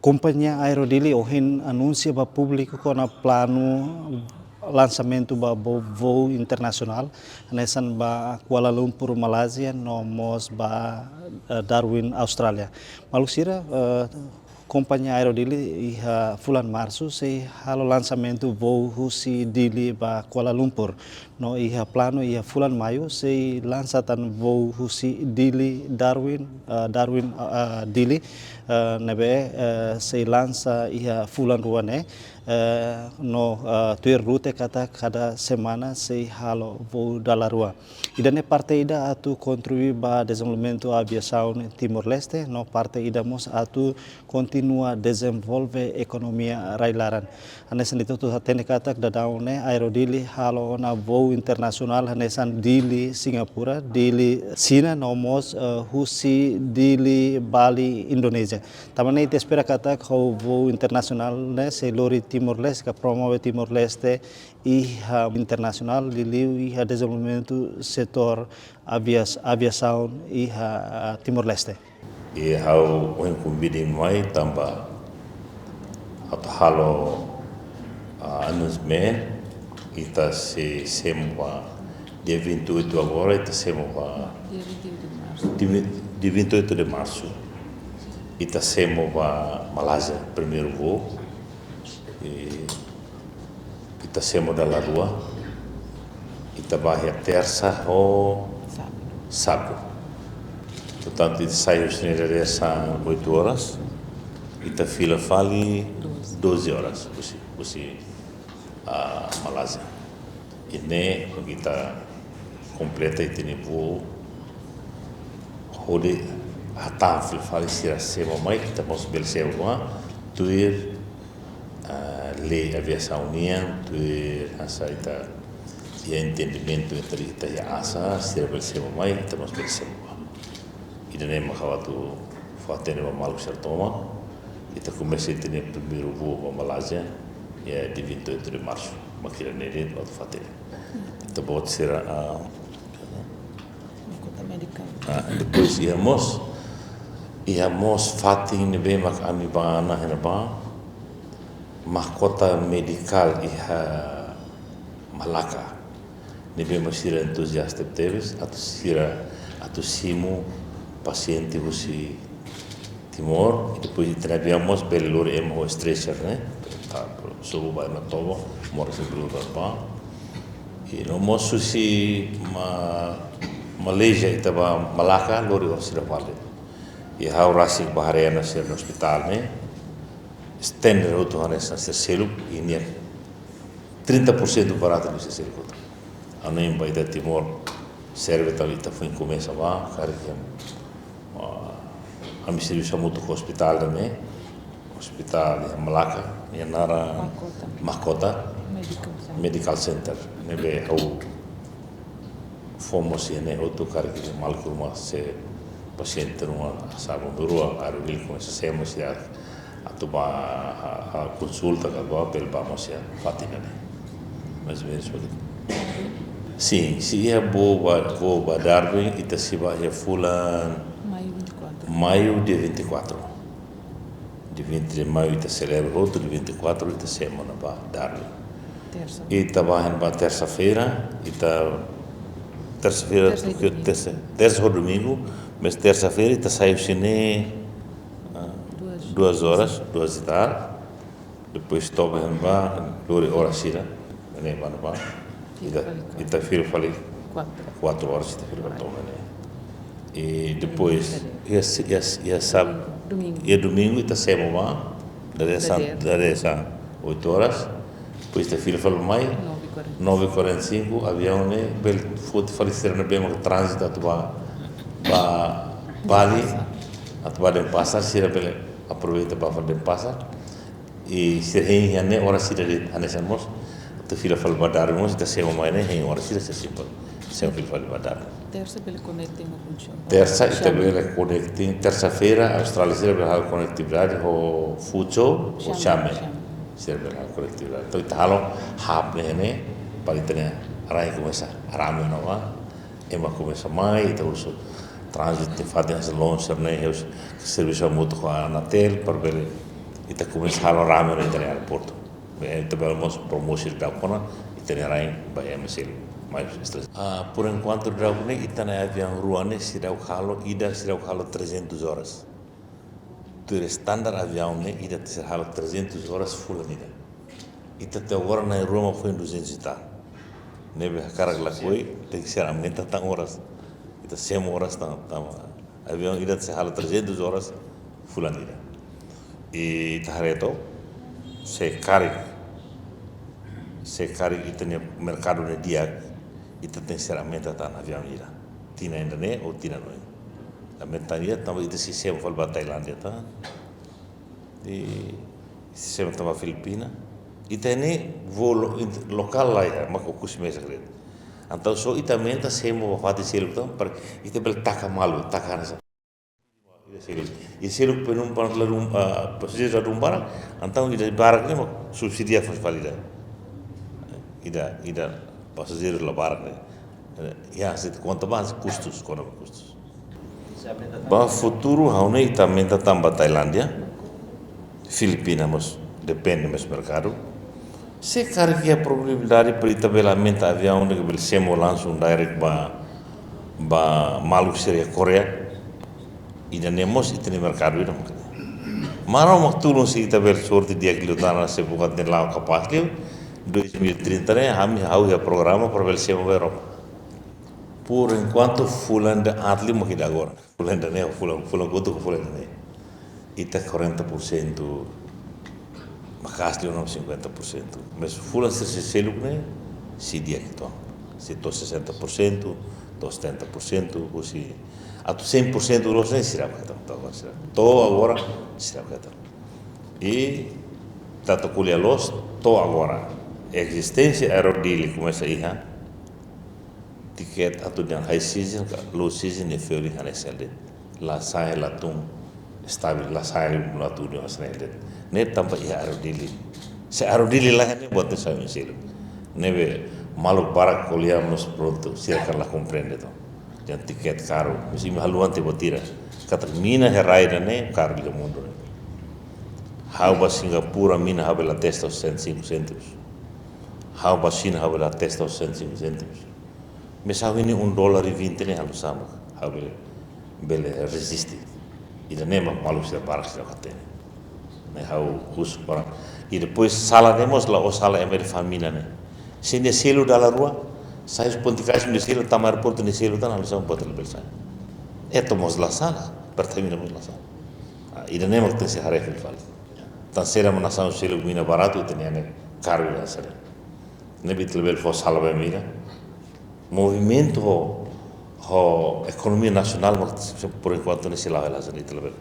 Companhia Aerodili ohin anuncia para público com o plano lançamento para voo internacional nessa ba Kuala Lumpur Malaysia nomos ba Darwin Australia. Malusira Companhia Aerodili iha bulan Março se halo lançamento voo husi Dili ba Kuala Lumpur. No iha plano iha bulan Maio se lançatan voo husi Dili Darwin Dili nebe se lança iha bulan ruane no tuir rute kata cada semana se halo voo dalla rua. Idane parte ida atu contribui ba desenvolvimento aviação Timor-Leste, no parte ida mos atu continua desenvolve economia railaran. Hanesan itu tu hatene kata dadaune Aerodili halo na voo internasional hanesan Dili Singapura, Dili China nomos husi Dili Bali Indonesia. Tamane ite espera kata kau voo internasional ne se lori Timor-Leste que promove Timor-Leste iha internasional liliu iha desenvolvimento setor aviação iha Timor-Leste. E hau oin kumbidi mai tamba atau halo announcement ita se semua dia 28 agora ita semua dia 28 de março ita semua Malaysia primeiro voo e ita semua da rua ita vai terça ou sábado. Portanto, ele saiu de são 8 horas e a fila fale 12 horas, você a Malásia. E nem kita completa e tem voo, onde a fila fale se a sema mais kita mos belceu lá, tu lei aviação união, tu asa ita entendimento entre ita e asa, se a belceu mais kita mos belceu. Idane makawatu fatene wa malu sertoma ita comecei a ter primeiro voo para Malásia e de 28 de março makira nele wa fatene ita bot será depois íamos fatin be mak ami bana hena ba mahkota medikal iha Malaka nebe masira entusiasta teves atau simu paciente você Timor e depois trabalhamos pelo emo stretcher né tá subo vai na toba mora se pelo ba e no moço se Malaysia itaba Malaka lori osira vale e hau rasik bahariana ser no hospital né stender o to nessa selu e nem 30% barato nesse selu a nem vai da Timor serve talita foi começa lá cara que kami serviço muito com o hospital também, hospital yang Melaka, yang nara Mahkota Medical Center, nebe au fomos ini auto karki malku rumah se paciente rumah sabun berua arugil com esse semos ya atau ba consulta kalau pel vamos ya fatina né, mais ou menos begitu. Sim, se ia boa Darwin ita siba ya fulan Maio dia 24. Dia 20 de maio ita celebra outro, dia 24 ita semana para Darwin. Ita bahan para terça-feira, terça ou domingo, mas terça-feira ita saiu sini 2 horas, 2 e tal. Depois toba para 2 horas sira, né, mana ba. Ita fira fali 4 horas ita fira toba né. E depois domingo ita semua dari 8 horas depois ita fila falou mai 9h45 avião né bel foto falecer na bem trânsito atuba Bali atuba den passar sira bel aproveita para fazer passar e se hein né hora sira de anesamos ita fila falou badar mos ita semua mai né hein hora sira se simples sempre falou badar. Terça pelo connecting function. Terça ita bela connecting terça-feira Austrália será bela conectividade ho Fucho o Chame será bela conectividade. Então ita halo hub né para ita arai começa arame nova ema começa mai ita uso trânsito fazem as longas né os serviços muito com a Anatel para bela ita começar a rame no aeroporto. Ita vamos promover da kona ita nerai ba MSL mais stress. Por enquanto dragone ita na avião ruane sirau halo 300 horas. Tu standar avião ne ita te halo 300 horas full nida. Ita te agora na Roma foi 200 e tal. Nebe carga la foi tem que ser aumenta tan horas. Ita 100 horas tan avião ita te halo 300 horas full nida. E tareto se cari ita ne mercado ne dia ita tem seramente tá na avião ira tina ainda né ou tina não a metania tava ita sistema fal ba Tailândia tá e sistema tava Filipina ita ne voo local lá ya mako kusmesa kred então só ita menta semo fati selo tá para ita bel taka malu taka nasa e selo penum para lá passejar rumbar então ida barak ne subsidia faz valida ida passageiro lá barak ne ya se conta mais custos ba futuro haune ita menta tamba Tailândia Filipina mas depende mas mercado se cara que a probabilidade para ita bela menta avião ne bel semo lanço direct ba malu seria Korea ida nemos ita ne mercado ida mara maktulun se ita bel sorte dia que lutana se buat ne lao capaz leu 2030 né hau ya programa para bel semo Europa por enquanto fulanda atli makida agora fulanda ne fulan goto fulanda ne ita 40% makasli não 50% mas fulan se selu ne si dia que to se to 60% to 70% ou se ato 100% dos ne será to agora será e tato kulia los to agora existência aerodili começa aí tiket atau yang high season low season e feuli haneselde la sai la tum stabil la sai la tu dia asnelde ne tampa ya aerodili se aerodili la ne bote sa meselo neve malu barak colhamos pronto cerca la comprende to yang tiket caro mesti haluan te botira katermina heraida ne caro do mundo how ba Singapura mina habela testa 105 cêntimos how ba China habela testa 105 cêntimos mas how ini $1.20 ne halu sama how bele resiste ida nema malu se barak se katene ne how kus para e depois sala demos la o sala emer família ne se ne selo dalla rua sai ponticais ne selo tamar porto ne selo tan halu sama botel belsa etomos la sala perterminamos la sala ida nema tem se harefel fal tan sera nação selo mina barato tenia ne caro ya sera ne bitel bel fo sala be mira movimento economia nacional por enquanto nesse lado ela já não